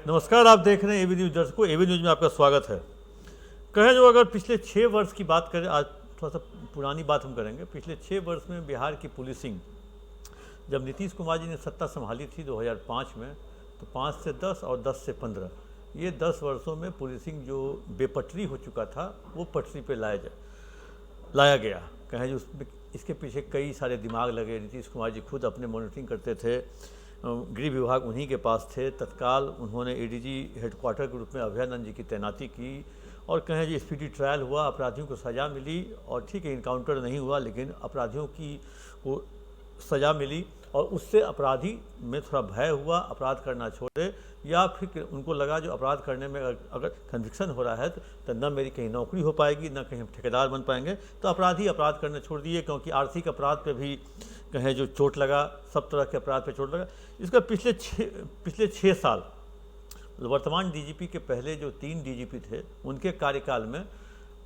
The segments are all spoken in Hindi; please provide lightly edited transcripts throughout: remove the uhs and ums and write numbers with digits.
नमस्कार, आप देख रहे हैं एबी न्यूज दर्शकों। एबी न्यूज में आपका स्वागत है। कहें जो अगर पिछले 6 वर्ष की बात करें, आज थोड़ा सा पुरानी बात हम करेंगे। पिछले 6 वर्ष में बिहार की पुलिसिंग, जब नीतीश कुमार जी ने सत्ता संभाली थी 2005 में, तो 5 से 10 और 10 से 15, ये 10 वर्षों में पुलिसिंग जो बेपटरी हो चुका था वो पटरी पे लाया गया। कहें जो उसमें इसके पीछे कई सारे दिमाग लगे। नीतीश कुमार जी खुद अपने मॉनिटरिंग करते थे, गृह विभाग उन्हीं के पास थे। तत्काल उन्होंने एडीजी हेडक्वार्टर के रूप में अभयानंद जी की तैनाती की और कहें जो स्पीडी ट्रायल हुआ, अपराधियों को सज़ा मिली। और ठीक है, इनकाउंटर नहीं हुआ, लेकिन अपराधियों की को सज़ा मिली और उससे अपराधी में थोड़ा भय हुआ, अपराध करना छोड़े। या फिर उनको लगा जो अपराध करने में अगर कन्विक्शन हो रहा है तो न मेरी कहीं नौकरी हो पाएगी, न कहीं हम ठेकेदार बन पाएंगे, तो अपराधी अपराध करने छोड़ दिए। क्योंकि आर्थिक अपराध पे भी कहें जो चोट लगा, सब तरह के अपराध पे चोट लगा। इसका पिछले 6 साल वर्तमान डीजीपी के पहले जो 3 डीजीपी थे, उनके कार्यकाल में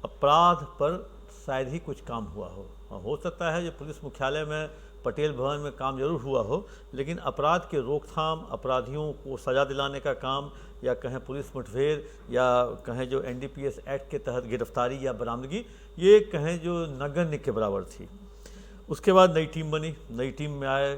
अपराध पर शायद ही कुछ काम हुआ हो सकता है जो पुलिस मुख्यालय में, पटेल भवन में काम जरूर हुआ हो, लेकिन अपराध के रोकथाम, अपराधियों को सज़ा दिलाने का काम, या कहें पुलिस मुठभेड़, या कहें जो एनडीपीएस एक्ट के तहत गिरफ्तारी या बरामदगी, ये कहें जो नगण्य के बराबर थी। उसके बाद नई टीम बनी। नई टीम में आए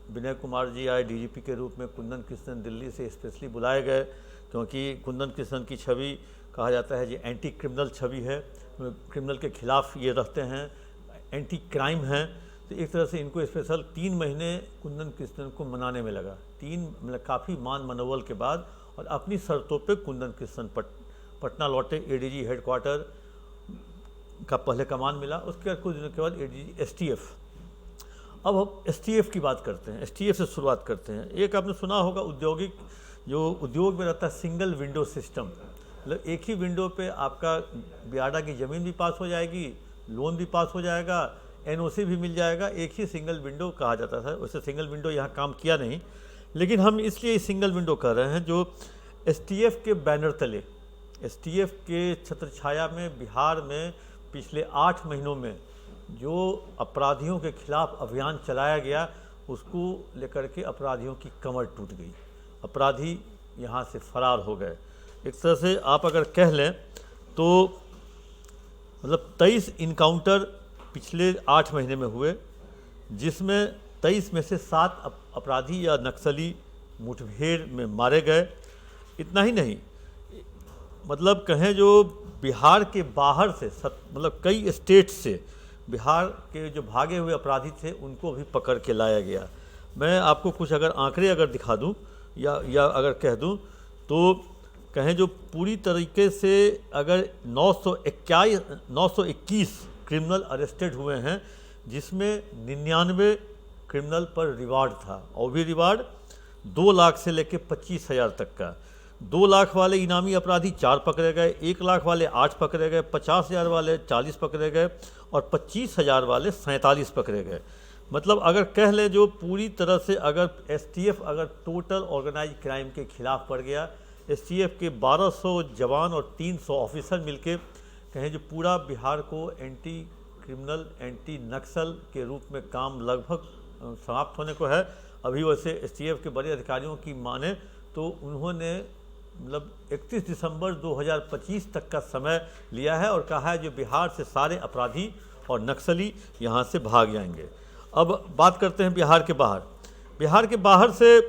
विनय कुमार जी, आए डीजीपी के रूप में। कुंदन कृष्णन दिल्ली से स्पेशली बुलाए गए, क्योंकि कुंदन कृष्णन की छवि कहा जाता है जो एंटी क्रिमिनल छवि है, क्रिमिनल के खिलाफ ये रहते हैं, एंटी क्राइम हैं। तो एक तरह से इनको स्पेशल 3 महीने कुंदन कृष्णन को मनाने में लगा। 3 मतलब काफ़ी मान मनोबल के बाद, और अपनी शर्तों पे कुंदन कृष्णन पटना लौटे। एडीजी हेडक्वार्टर का पहले कमान मिला, उसके बाद कुछ दिनों के बाद एडीजी एसटीएफ। अब हम एसटीएफ की बात करते हैं, एसटीएफ से शुरुआत करते हैं। एक आपने सुना होगा, उद्योग में रहता है सिंगल विंडो सिस्टम। मतलब एक ही विंडो पे आपका बियाडा की ज़मीन भी पास हो जाएगी, लोन भी पास हो जाएगा, एनओसी भी मिल जाएगा। एक ही सिंगल विंडो कहा जाता था। वैसे सिंगल विंडो यहाँ काम किया नहीं, लेकिन हम इसलिए सिंगल विंडो कर रहे हैं जो एसटीएफ के बैनर तले, एसटीएफ के छत्र छाया में बिहार में पिछले 8 महीनों में जो अपराधियों के खिलाफ अभियान चलाया गया, उसको लेकर के अपराधियों की कमर टूट गई। अपराधी यहाँ से फरार हो गए। एक तरह से आप अगर कह लें तो मतलब 23 इनकाउंटर पिछले 8 महीने में हुए, जिसमें 23 में से 7 अपराधी या नक्सली मुठभेड़ में मारे गए। इतना ही नहीं, मतलब कहें जो बिहार के बाहर से मतलब कई स्टेट से बिहार के जो भागे हुए अपराधी थे, उनको भी पकड़ के लाया गया। मैं आपको कुछ अगर आंकड़े अगर दिखा दूं या अगर कह दूं तो कहें जो पूरी तरीके से अगर 921 क्रिमिनल अरेस्टेड हुए हैं, जिसमें 99 क्रिमिनल पर रिवार्ड था, और भी रिवार्ड 2 लाख से लेकर 25,000 तक का। 2 लाख वाले इनामी अपराधी 4 पकड़े गए, 1 लाख वाले 8 पकड़े गए, 50,000 वाले 40 पकड़े गए, और 25,000 वाले 47 पकड़े गए। मतलब अगर कह लें जो पूरी तरह से अगर एसटीएफ अगर टोटल ऑर्गेनाइज क्राइम के खिलाफ पड़ गया, एसटीएफ के 1200 जवान और 300 ऑफिसर मिलके कहें जो पूरा बिहार को एंटी क्रिमिनल, एंटी नक्सल के रूप में काम लगभग समाप्त होने को है। अभी वैसे एसटीएफ के बड़े अधिकारियों की माने तो उन्होंने मतलब 31 दिसंबर 2025 तक का समय लिया है, और कहा है जो बिहार से सारे अपराधी और नक्सली यहाँ से भाग जाएंगे। अब बात करते हैं बिहार के बाहर। बिहार के बाहर से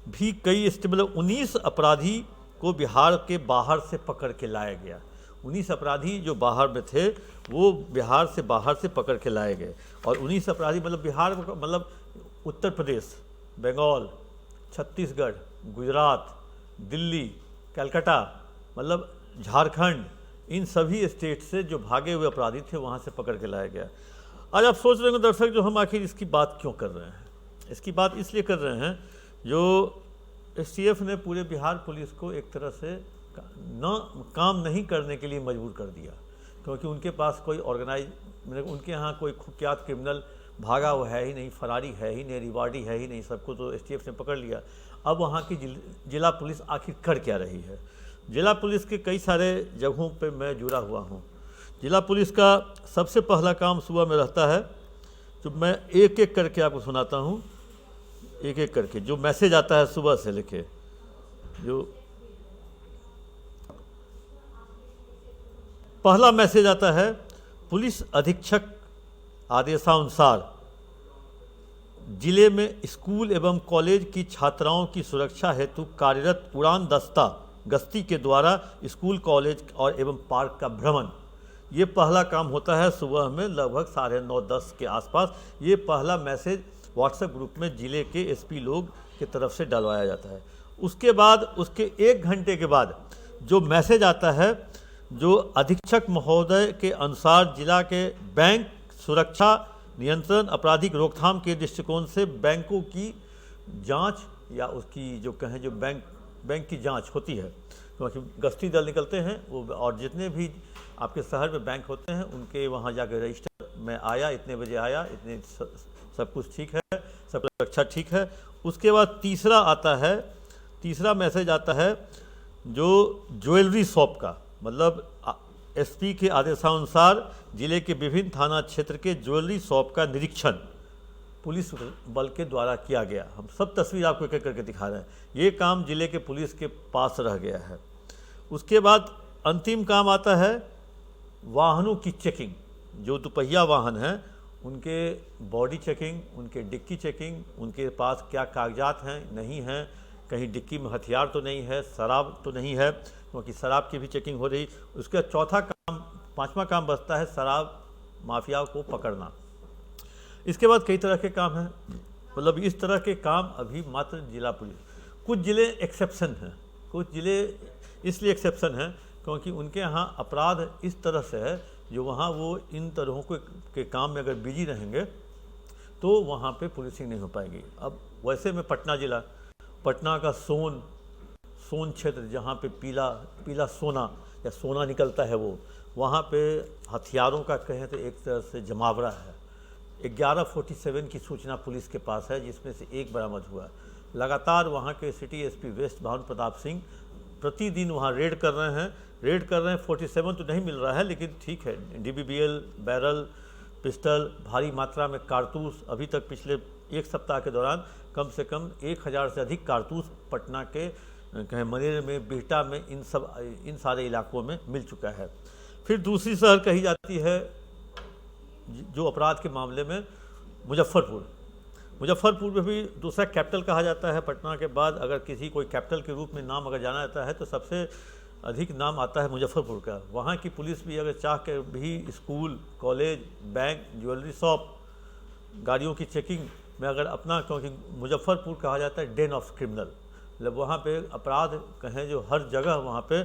भी कई मतलब 19 अपराधी को बिहार के बाहर से पकड़ के लाया गया। 19 अपराधी जो बाहर में थे वो बिहार से बाहर से पकड़ के लाए गए। और 19 अपराधी मतलब बिहार मतलब उत्तर प्रदेश, बंगाल, छत्तीसगढ़, गुजरात, दिल्ली, कलकत्ता, मतलब झारखंड, इन सभी स्टेट से जो भागे हुए अपराधी थे वहाँ से पकड़ के लाया गया। आज आप सोच रहे होंगे दर्शक, जो हम आखिर इसकी बात क्यों कर रहे हैं? इसकी बात इसलिए कर रहे हैं जो एसटीएफ ने पूरे बिहार पुलिस को एक तरह से काम नहीं करने के लिए मजबूर कर दिया, क्योंकि उनके पास कोई ऑर्गेनाइज मतलब उनके यहाँ कोई कुख्यात क्रिमिनल भागा हुआ है ही नहीं, फरारी है ही नहीं, रिवार्डी है ही नहीं, सबको तो एसटीएफ ने पकड़ लिया। अब वहाँ की जिला पुलिस आखिर कर क्या रही है? जिला पुलिस के कई सारे जगहों पे मैं जुड़ा हुआ हूँ। जिला पुलिस का सबसे पहला काम सुबह में रहता है, तो मैं एक एक करके आपको सुनाता हूँ, एक एक करके जो मैसेज आता है सुबह से लेके। जो पहला मैसेज आता है, पुलिस अधीक्षक आदेशानुसार जिले में स्कूल एवं कॉलेज की छात्राओं की सुरक्षा हेतु कार्यरत उड़ान दस्ता गश्ती के द्वारा स्कूल, कॉलेज और एवं पार्क का भ्रमण। ये पहला काम होता है सुबह में लगभग 9:30-10 के आसपास। ये पहला मैसेज व्हाट्सएप ग्रुप में जिले के एसपी लोग की तरफ से डलवाया जाता है। उसके बाद उसके 1 घंटे के बाद जो मैसेज आता है, जो अधीक्षक महोदय के अनुसार जिला के बैंक सुरक्षा नियंत्रण आपराधिक रोकथाम के दृष्टिकोण से बैंकों की जांच या उसकी जो कहें जो बैंक की जांच होती है, क्योंकि गश्ती दल निकलते हैं वो, और जितने भी आपके शहर में बैंक होते हैं उनके वहाँ जाकर रजिस्टर में आया, इतने बजे आया, इतने सब कुछ ठीक है, सब सुरक्षा ठीक है। उसके बाद तीसरा मैसेज आता है जो ज्वेलरी शॉप का, मतलब एसपी के आदेशानुसार जिले के विभिन्न थाना क्षेत्र के ज्वेलरी शॉप का निरीक्षण पुलिस बल के द्वारा किया गया। हम सब तस्वीर आपको एक करके दिखा रहे हैं। ये काम जिले के पुलिस के पास रह गया है। उसके बाद अंतिम काम आता है वाहनों की चेकिंग। जो दुपहिया वाहन हैं उनके बॉडी चेकिंग, उनके डिक्की चेकिंग, उनके पास क्या कागजात हैं नहीं हैं, कहीं डिक्की में हथियार तो नहीं है, शराब तो नहीं है, क्योंकि शराब की भी चेकिंग हो रही। उसका पांचवा काम बचता है शराब माफिया को पकड़ना। इसके बाद कई तरह के काम हैं, मतलब इस तरह के काम अभी मात्र जिला पुलिस, कुछ ज़िले एक्सेप्शन हैं, कुछ ज़िले इसलिए एक्सेप्शन हैं क्योंकि उनके यहाँ अपराध इस तरह से है जो वहाँ वो इन तरहों के काम में अगर बिजी रहेंगे तो वहाँ पे पुलिसिंग नहीं हो पाएगी। अब वैसे में पटना का सोन क्षेत्र जहाँ पे पीला सोना या सोना निकलता है, वो वहाँ पे हथियारों का कहें तो एक तरह से जमावड़ा है। 1147 की सूचना पुलिस के पास है, जिसमें से एक बरामद हुआ। लगातार वहाँ के city SP west Bhanu Pratap Singh प्रतिदिन वहाँ रेड कर रहे हैं। 47 तो नहीं मिल रहा है, लेकिन ठीक है, डीबीबीएल, बैरल, पिस्टल, भारी मात्रा में कारतूस, अभी तक पिछले एक सप्ताह के दौरान कम से कम 1000 से अधिक कारतूस पटना के कहें मनेर में, बिहटा में, इन सारे इलाकों में मिल चुका है। फिर दूसरी शहर कही जाती है जो अपराध के मामले में मुजफ्फरपुर में भी दूसरा कैपिटल कहा जाता है। पटना के बाद अगर किसी कोई कैपिटल के रूप में नाम अगर जाना जाता है तो सबसे अधिक नाम आता है मुजफ्फरपुर का। वहाँ की पुलिस भी अगर चाह के भी school, college, bank, jewellery shop, गाड़ियों की चेकिंग में अगर अपना, क्योंकि मुजफ्फरपुर कहा जाता है डेन ऑफ क्रिमिनल, मतलब वहाँ पे अपराध कहें जो हर जगह, वहाँ पे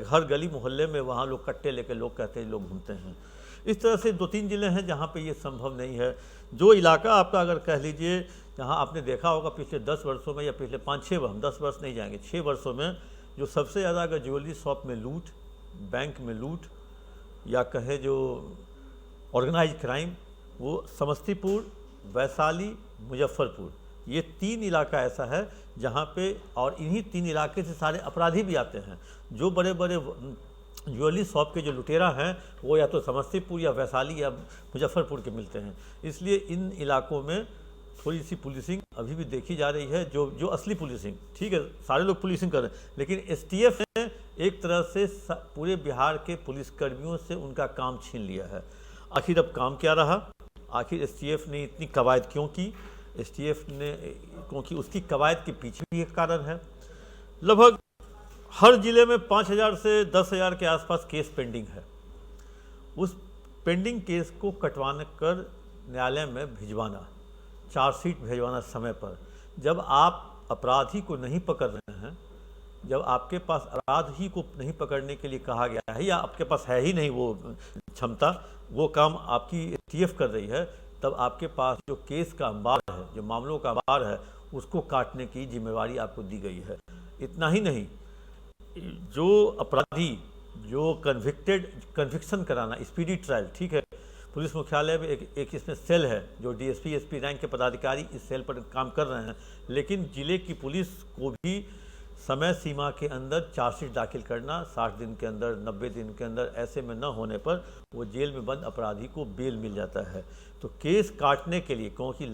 हर गली मोहल्ले में वहाँ लोग कट्टे लेके लोग कहते हैं लोग घूमते हैं। इस तरह से 2-3 ज़िले हैं जहाँ पे ये संभव नहीं है। जो इलाका आपका अगर कह लीजिए, जहाँ आपने देखा होगा पिछले 10 वर्षों में या पिछले 5-6 हम 10 वर्ष नहीं जाएंगे, 6 वर्षों में जो सबसे ज़्यादा अगर ज्वेलरी शॉप में लूट, बैंक में लूट या कहें जो ऑर्गेनाइज क्राइम, वो समस्तीपुर, वैशाली, मुजफ्फरपुर, ये 3 इलाका ऐसा है जहाँ पे, और इन्हीं 3 इलाके से सारे अपराधी भी आते हैं। जो बड़े बड़े ज्वेलरी शॉप के जो लुटेरा हैं वो या तो समस्तीपुर या वैशाली या मुजफ्फरपुर के मिलते हैं। इसलिए इन इलाकों में थोड़ी सी पुलिसिंग अभी भी देखी जा रही है, जो असली पुलिसिंग, ठीक है सारे लोग पुलिसिंग कर रहे हैं, लेकिन एसटीएफ ने एक तरह से पूरे बिहार के पुलिसकर्मियों से उनका काम छीन लिया है। आखिर अब काम क्या रहा, आखिर एसटीएफ ने इतनी कवायद क्यों की? एसटीएफ ने, क्योंकि उसकी कवायद के पीछे भी एक कारण है। लगभग हर जिले में 5000 से 10,000 के आसपास केस पेंडिंग है। उस पेंडिंग केस को कटवाने कर न्यायालय में भिजवाना, चार्जशीट भिजवाना समय पर। जब आप अपराधी को नहीं पकड़ रहे हैं, जब आपके पास अपराधी को नहीं पकड़ने के लिए कहा गया है या आपके पास है ही नहीं वो क्षमता, वो काम आपकी एसटीएफ कर रही है, तब आपके पास जो केस का अंबार है, जो मामलों का अंबार है, उसको काटने की जिम्मेवारी आपको दी गई है। इतना ही नहीं, जो अपराधी जो कन्विक्शन कराना, स्पीडी ट्रायल, ठीक है, पुलिस मुख्यालय में एक इसमें सेल है जो डीएसपी एसपी रैंक के पदाधिकारी इस सेल पर काम कर रहे हैं, लेकिन जिले की पुलिस को भी समय सीमा के अंदर चार्जशीट दाखिल करना, 60 दिन के अंदर, 90 दिन के अंदर, ऐसे में न होने पर वो जेल में बंद अपराधी को बेल मिल जाता है। तो केस काटने के लिए, क्योंकि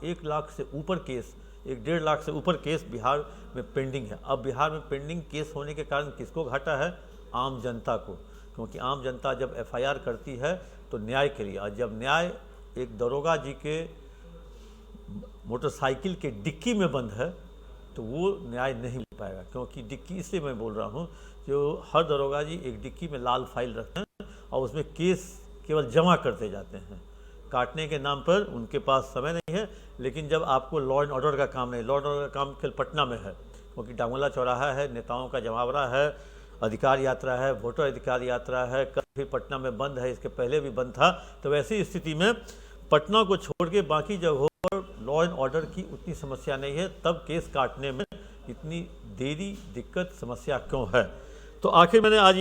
1 लाख से ऊपर केस एक 1.5 लाख से ऊपर केस बिहार में पेंडिंग है। अब बिहार में पेंडिंग केस होने के कारण किसको घाटा है? आम जनता को, क्योंकि आम जनता जब FIR करती है तो न्याय के लिए, और जब न्याय एक दरोगा जी के मोटरसाइकिल के डिक्की में बंद है तो वो न्याय नहीं मिल पाएगा। क्योंकि डिक्की इसलिए मैं बोल रहा हूँ, जो हर दरोगा जी एक डिक्की में लाल फाइल रखते हैं और उसमें केस केवल जमा करते जाते हैं। काटने के नाम पर उनके पास समय नहीं है, लेकिन जब आपको लॉ एंड ऑर्डर का काम नहीं, लॉ एंड ऑर्डर का काम केवल पटना में है, क्योंकि डांगोला चौराहा है, नेताओं का जमावड़ा है, अधिकार यात्रा है, वोटर अधिकार यात्रा है, कल फिर पटना में बंद है, इसके पहले भी बंद था। तो वैसी स्थिति में पटना को छोड़ के बाकी जगहों पर लॉ एंड ऑर्डर की उतनी समस्या नहीं है, तब केस काटने में इतनी देरी, दिक्कत, समस्या क्यों है? तो आखिर आज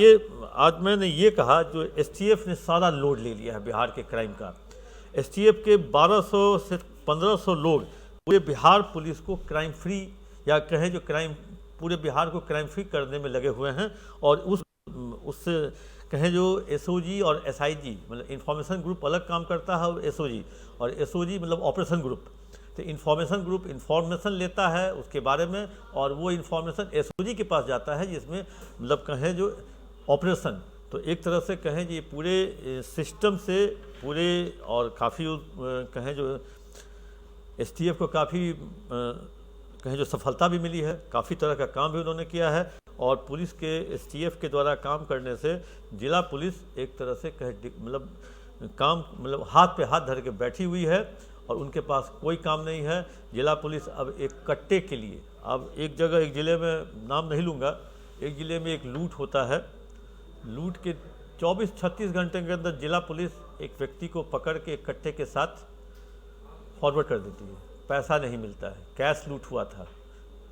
मैंने ये कहा, जो STF ने सारा लोड ले लिया है बिहार के क्राइम का। STF के 1200 से 1500 लोग पूरे बिहार पुलिस को क्राइम फ्री, या कहें जो क्राइम, पूरे बिहार को क्राइम फ्री करने में लगे हुए हैं। और उससे कहें जो SOG और SIG मतलब इंफॉर्मेशन ग्रुप अलग काम करता है, और SOG मतलब ऑपरेशन ग्रुप। तो इंफॉर्मेशन ग्रुप इंफॉर्मेशन लेता है उसके बारे में, और वो इंफॉर्मेशन SOG के पास जाता है, जिसमें मतलब कहें जो ऑपरेशन। तो एक तरह से कहें कि पूरे सिस्टम से पूरे, और काफ़ी कहें जो STF को काफ़ी कहें जो सफलता भी मिली है, काफ़ी तरह का काम भी उन्होंने किया है। और पुलिस के STF के द्वारा काम करने से जिला पुलिस एक तरह से मतलब हाथ पे हाथ धर के बैठी हुई है, और उनके पास कोई काम नहीं है। जिला पुलिस अब एक कट्टे के लिए, अब एक जगह, एक ज़िले में, नाम नहीं लूँगा, एक ज़िले में एक लूट होता है, लूट के 24-36 घंटे के अंदर जिला पुलिस एक व्यक्ति को पकड़ के एक कट्टे के साथ फॉरवर्ड कर देती है। पैसा नहीं मिलता है, कैश लूट हुआ था,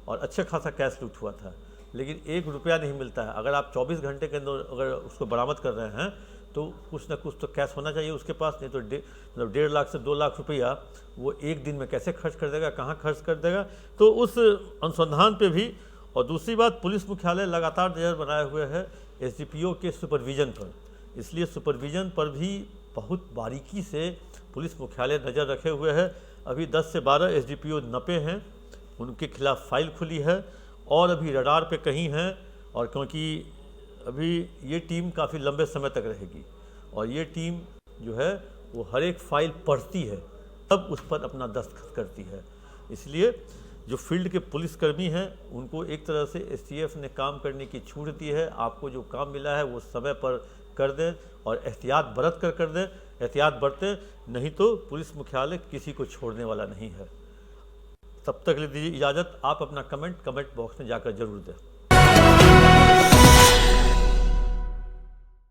और अच्छा खासा कैश लूट हुआ था, लेकिन 1 रुपया नहीं मिलता है। अगर आप 24 घंटे के अंदर अगर उसको बरामद कर रहे हैं तो कुछ ना कुछ तो कैश होना चाहिए उसके पास, नहीं तो मतलब 1.5 लाख से 2 लाख रुपया वो एक दिन में कैसे खर्च कर देगा, कहाँ खर्च कर देगा। तो उस अनुसंधान पे भी, और दूसरी बात, पुलिस मुख्यालय लगातार नज़र बनाए हुए है SDPO के सुपरविज़न पर, इसलिए सुपरविज़न पर भी बहुत बारीकी से पुलिस मुख्यालय नज़र रखे हुए है। अभी 10 से 12 SDPO नपे हैं, उनके खिलाफ फाइल खुली है, और अभी रडार पे कहीं हैं। और क्योंकि अभी ये टीम काफ़ी लंबे समय तक रहेगी, और ये टीम जो है वो हर एक फाइल पढ़ती है, तब उस पर अपना दस्तखत करती है। इसलिए जो फील्ड के पुलिसकर्मी हैं उनको एक तरह से STF ने काम करने की छूट दी है। आपको जो काम मिला है वो समय पर कर दें, और एहतियात बरत कर दें, एहतियात बरतें, नहीं तो पुलिस मुख्यालय किसी को छोड़ने वाला नहीं है। तब तक ले दीजिए इजाज़त। आप अपना कमेंट बॉक्स में जाकर जरूर दें।